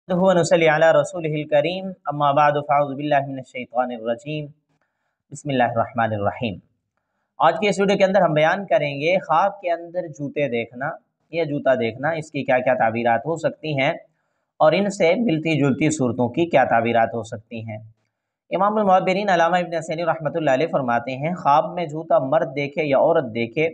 नसल्ली अला रसूलिहिल करीम अम्मा बाद फ़अऊज़ु बिल्लाहि मिनश्शैतानिर रजीम बिस्मिल्लाहिर्रहमानिर्रहीम। आज की इस वीडियो के अंदर हम बयान करेंगे ख्वाब के अंदर जूते देखना या जूता देखना, इसकी क्या क्या ताबीरात हो सकती हैं और इनसे मिलती जुलती सूरतों की क्या ताबीरात हो सकती हैं। इमामुल मुअब्बिरीन अल्लामा इब्न हसैनी रहमतुल्लाह अलैह फरमाते हैं, ख्वाब में जूता मर्द देखे या औरत देखे,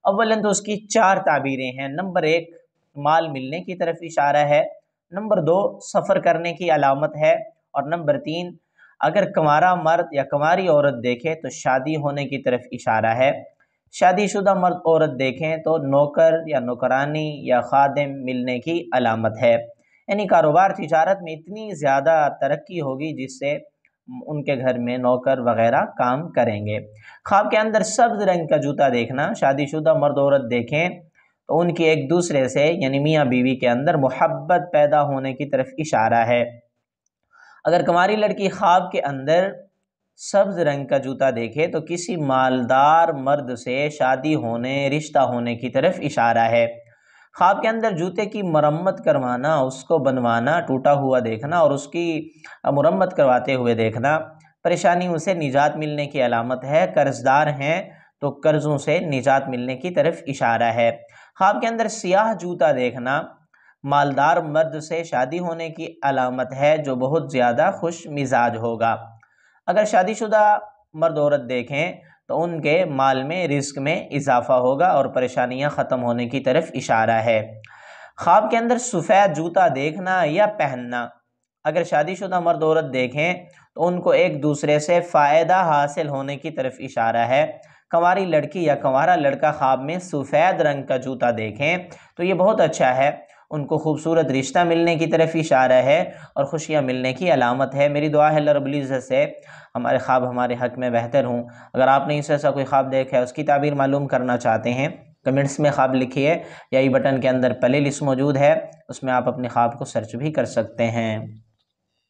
अव्वलन तो उसकी चार ताबीरें हैं। नंबर एक, माल मिलने की तरफ इशारा है। नंबर दो, सफ़र करने की अलामत है। और नंबर तीन, अगर कंवारा मर्द या कंवारी औरत देखे तो शादी होने की तरफ इशारा है। शादीशुदा मर्द औरत देखें तो नौकर या नौकरानी या खादिम मिलने की अलामत है। यानी कारोबार तिजारत में इतनी ज़्यादा तरक्की होगी जिससे उनके घर में नौकर वगैरह काम करेंगे। ख्वाब के अंदर सब्ज़ रंग का जूता देखना, शादीशुदा मर्द औरत देखें तो उनकी एक दूसरे से यानी मियाँ बीवी के अंदर मोहब्बत पैदा होने की तरफ इशारा है। अगर कुंवारी लड़की ख्वाब के अंदर सब्ज़ रंग का जूता देखे तो किसी मालदार मर्द से शादी होने, रिश्ता होने की तरफ इशारा है। ख्वाब के अंदर जूते की मरम्मत करवाना, उसको बनवाना, टूटा हुआ देखना और उसकी मरम्मत करवाते हुए देखना परेशानियों से निजात मिलने की अलामत है। कर्जदार हैं तो कर्ज़ों से निजात मिलने की तरफ इशारा है। ख्वाब के अंदर सियाह जूता देखना मालदार मर्द से शादी होने की अलामत है जो बहुत ज़्यादा खुश मिजाज होगा। अगर शादीशुदा मर्द औरत देखें तो उनके माल में, रिस्क में इजाफा होगा और परेशानियां ख़त्म होने की तरफ इशारा है। ख्वाब के अंदर सफ़ेद जूता देखना या पहनना, अगर शादीशुदा मर्द औरत देखें तो उनको एक दूसरे से फ़ायदा हासिल होने की तरफ इशारा है। कंवारी लड़की या कंवारा लड़का ख्वाब में सफ़ेद रंग का जूता देखें तो ये बहुत अच्छा है, उनको खूबसूरत रिश्ता मिलने की तरफ इशारा है और खुशियाँ मिलने की अलामत है। मेरी दुआ है अल्लाह रब्बुल इज़्ज़त से हमारे ख्वाब हमारे हक़ में बेहतर हों। अगर आपने इस ऐसा कोई ख्वाब देखा है, उसकी ताबीर मालूम करना चाहते हैं, कमेंट्स में ख्वाब लिखिए या ई बटन के अंदर प्ले लिस्ट मौजूद है, उसमें आप अपने ख्वाब को सर्च भी कर सकते हैं।